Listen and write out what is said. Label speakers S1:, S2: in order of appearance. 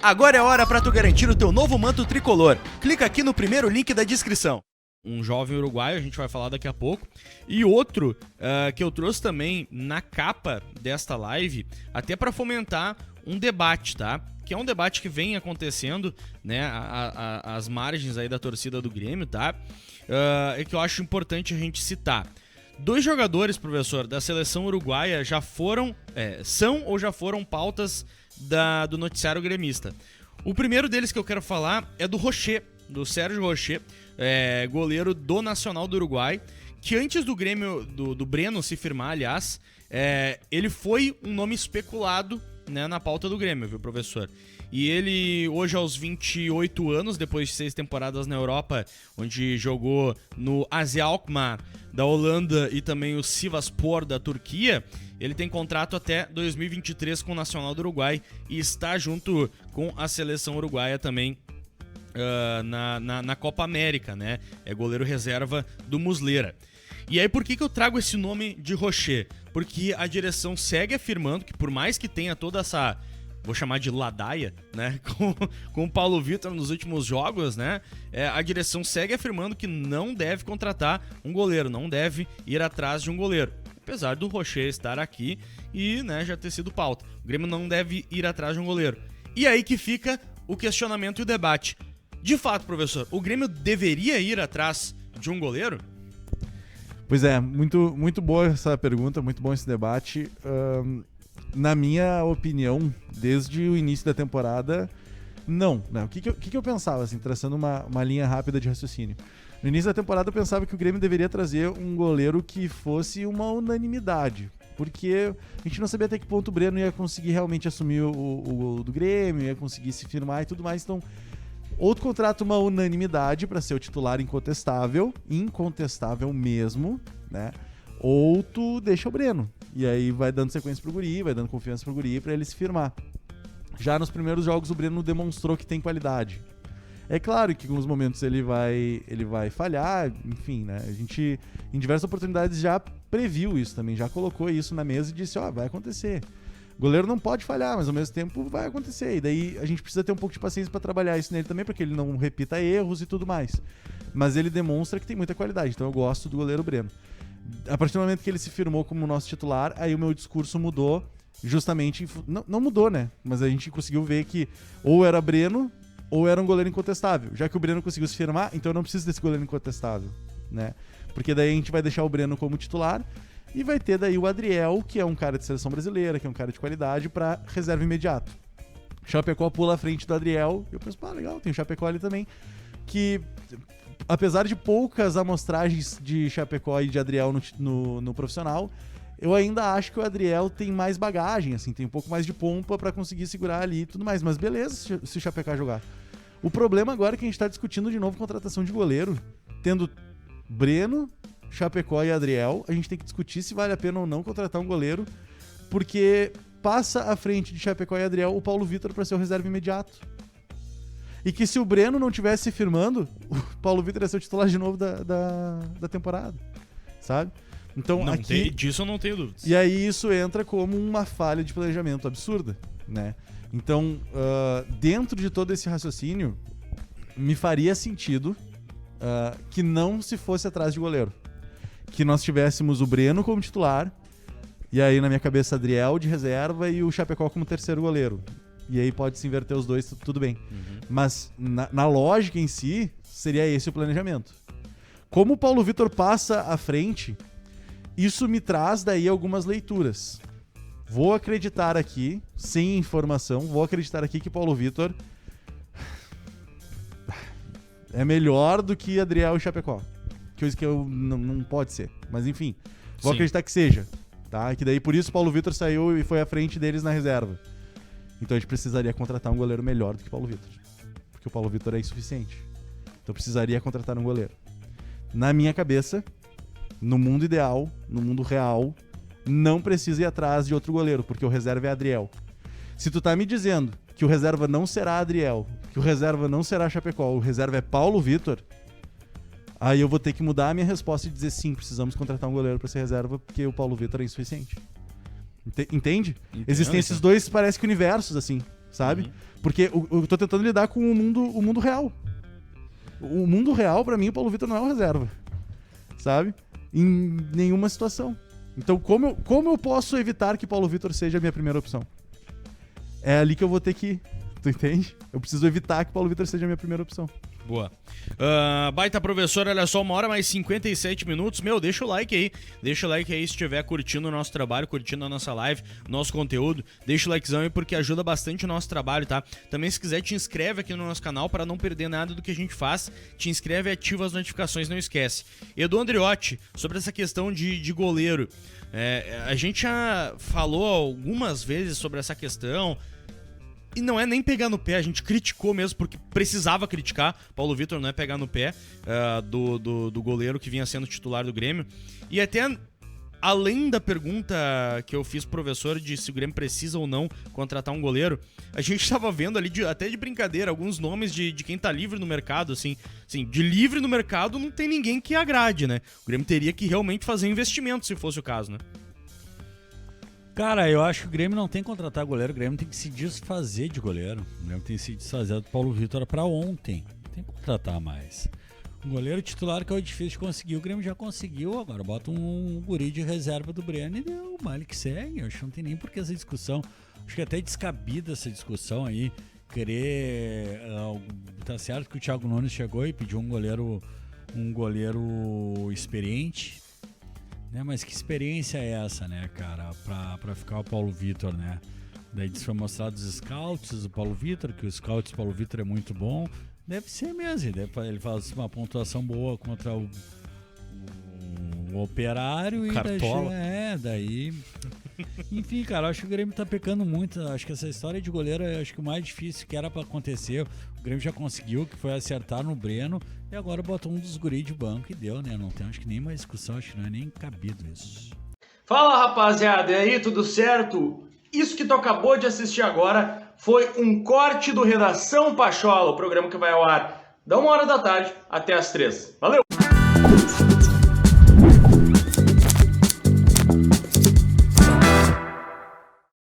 S1: Agora é hora para tu garantir o teu novo manto tricolor. Clica aqui no primeiro link da descrição. Um jovem uruguaio, a gente vai falar daqui a pouco. E outro que eu trouxe também na capa desta live, até para fomentar um debate, tá? Que é um debate que vem acontecendo, né, às margens aí da torcida do Grêmio, tá? E que eu acho importante a gente citar. 2 jogadores, professor, da seleção uruguaia já foram, são ou já foram pautas do noticiário gremista. O primeiro deles que eu quero falar é do Rocher, do Sérgio Rocher, goleiro do Nacional do Uruguai, que antes do Grêmio, do Breno se firmar, aliás, ele foi um nome especulado, né, na pauta do Grêmio, viu, professor? E ele, hoje aos 28 anos, depois de 6 temporadas na Europa, onde jogou no AZ Alkmaar da Holanda e também o Sivasspor da Turquia, ele tem contrato até 2023 com o Nacional do Uruguai e está junto com a seleção uruguaia também na Copa América, né? É goleiro reserva do Muslera. E aí, por que eu trago esse nome de Rocher? Porque a direção segue afirmando que, por mais que tenha toda essa, vou chamar de ladaia, né, com o Paulo Vitor nos últimos jogos, né, a direção segue afirmando que não deve contratar um goleiro, não deve ir atrás de um goleiro. Apesar do Rocher estar aqui e, né, já ter sido pauta. O Grêmio não deve ir atrás de um goleiro. E aí que fica o questionamento e o debate. De fato, professor, o Grêmio deveria ir atrás de um goleiro?
S2: Pois é, muito, muito boa essa pergunta, muito bom esse debate. Na minha opinião, desde o início da temporada, não. O que eu pensava, assim, traçando uma linha rápida de raciocínio? No início da temporada eu pensava que o Grêmio deveria trazer um goleiro que fosse uma unanimidade, porque a gente não sabia até que ponto o Breno ia conseguir realmente assumir o gol do Grêmio, ia conseguir se firmar e tudo mais, então ou tu contrata uma unanimidade para ser o titular incontestável mesmo, né? Ou tu deixa o Breno. E aí vai dando sequência pro guri, vai dando confiança pro guri pra ele se firmar. Já nos primeiros jogos o Breno demonstrou que tem qualidade. É claro que em alguns momentos ele vai falhar, enfim, né? A gente em diversas oportunidades já previu isso também, já colocou isso na mesa e disse, vai acontecer. O goleiro não pode falhar, mas ao mesmo tempo vai acontecer. E daí a gente precisa ter um pouco de paciência para trabalhar isso nele também, para que ele não repita erros e tudo mais. Mas ele demonstra que tem muita qualidade, então eu gosto do goleiro Breno. A partir do momento que ele se firmou como nosso titular, aí o meu discurso mudou, justamente... Não mudou, né? Mas a gente conseguiu ver que ou era Breno ou era um goleiro incontestável. Já que o Breno conseguiu se firmar, então eu não preciso desse goleiro incontestável, né? Porque daí a gente vai deixar o Breno como titular... E vai ter daí o Adriel, que é um cara de seleção brasileira, que é um cara de qualidade, para reserva imediato. Chapecó pula à frente do Adriel. E eu penso, legal, tem o Chapecó ali também. Que, apesar de poucas amostragens de Chapecó e de Adriel no profissional, eu ainda acho que o Adriel tem mais bagagem, assim, tem um pouco mais de pompa para conseguir segurar ali e tudo mais. Mas beleza se o Chapecó jogar. O problema agora é que a gente tá discutindo de novo contratação de goleiro, tendo Breno, Chapecó e Adriel, a gente tem que discutir se vale a pena ou não contratar um goleiro, porque passa à frente de Chapecó e Adriel o Paulo Vitor para ser o reserva imediato. E que se o Breno não tivesse se firmando, o Paulo Vitor ia ser o titular de novo da temporada, sabe? Então,
S1: disso eu não tenho dúvidas.
S2: E aí isso entra como uma falha de planejamento absurda, né? Então, dentro de todo esse raciocínio, me faria sentido que não se fosse atrás de goleiro. Que nós tivéssemos o Breno como titular, e aí na minha cabeça Adriel de reserva e o Chapecó como terceiro goleiro. E aí pode se inverter os dois, tudo bem. Uhum. Mas na lógica em si, seria esse o planejamento. Como o Paulo Vitor passa à frente, isso me traz daí algumas leituras. Vou acreditar aqui, sem informação, que Paulo Vitor é melhor do que Adriel e Chapecó. Coisa que não pode ser. Mas enfim, vou acreditar que seja. Tá? Que daí por isso o Paulo Vitor saiu e foi à frente deles na reserva. Então a gente precisaria contratar um goleiro melhor do que o Paulo Vitor. Porque o Paulo Vitor é insuficiente. Então precisaria contratar um goleiro. Na minha cabeça, no mundo ideal, no mundo real, não precisa ir atrás de outro goleiro, porque o reserva é Adriel. Se tu tá me dizendo que o reserva não será Adriel, que o reserva não será Chapecó, o reserva é Paulo Vitor, Aí eu vou ter que mudar a minha resposta e dizer sim, precisamos contratar um goleiro pra ser reserva, porque o Paulo Vitor é insuficiente. Entende? Existem esses dois, parece que universos, assim, sabe? Porque eu tô tentando lidar com o mundo real. O mundo real, pra mim, o Paulo Vitor não é um reserva, sabe? Em nenhuma situação. Então, como eu posso evitar que Paulo Vitor seja a minha primeira opção? É ali que eu vou ter que ir. Tu entende? Eu preciso evitar que Paulo Vitor seja a minha primeira opção.
S1: Boa. Baita professor, olha só, 1h mais 57 minutos. Meu, deixa o like aí. Deixa o like aí se estiver curtindo o nosso trabalho, curtindo a nossa live, nosso conteúdo. Deixa o likezão aí porque ajuda bastante o nosso trabalho, tá? Também se quiser te inscreve aqui no nosso canal para não perder nada do que a gente faz. Te inscreve e ativa as notificações, não esquece. Edu Andriotti, sobre essa questão de goleiro. A gente já falou algumas vezes sobre essa questão. E não é nem pegar no pé, a gente criticou mesmo, porque precisava criticar. Paulo Vitor não é pegar no pé do goleiro que vinha sendo titular do Grêmio. E até, além da pergunta que eu fiz pro professor de se o Grêmio precisa ou não contratar um goleiro, a gente tava vendo ali, até de brincadeira, alguns nomes de quem tá livre no mercado, assim, de livre no mercado não tem ninguém que agrade, né? O Grêmio teria que realmente fazer investimento, se fosse o caso, né?
S3: Cara, eu acho que o Grêmio não tem que contratar goleiro, o Grêmio tem que se desfazer de goleiro. O Grêmio tem que se desfazer do Paulo Vitor pra ontem. Tem que contratar mais. Um goleiro titular que é difícil de conseguir, o Grêmio já conseguiu. Agora bota um guri de reserva do Breno e deu o baile que segue. Eu acho que não tem nem por que essa discussão. Acho que é até descabida essa discussão aí. Querer... tá certo que o Thiago Nunes chegou e pediu um goleiro experiente. Mas que experiência é essa, né, cara, pra ficar o Paulo Vitor, né? Daí foi mostrado os scouts do Paulo Vitor, que os scouts do Paulo Vitor é muito bom. Deve ser mesmo, ele faz uma pontuação boa contra o Operário e
S1: Cartola.
S3: daí... Enfim, cara, acho que o Grêmio tá pecando muito. Acho que essa história de goleiro é o mais difícil que era pra acontecer. O Grêmio já conseguiu, que foi acertar no Breno, e agora botou um dos guris de banco e deu, né? Não tem, acho que nem mais discussão, acho que não é nem cabido isso.
S4: Fala, rapaziada, e aí, tudo certo? Isso que tu acabou de assistir agora foi um corte do Redação Pachola, o programa que vai ao ar da 1h da tarde até as 3. Valeu!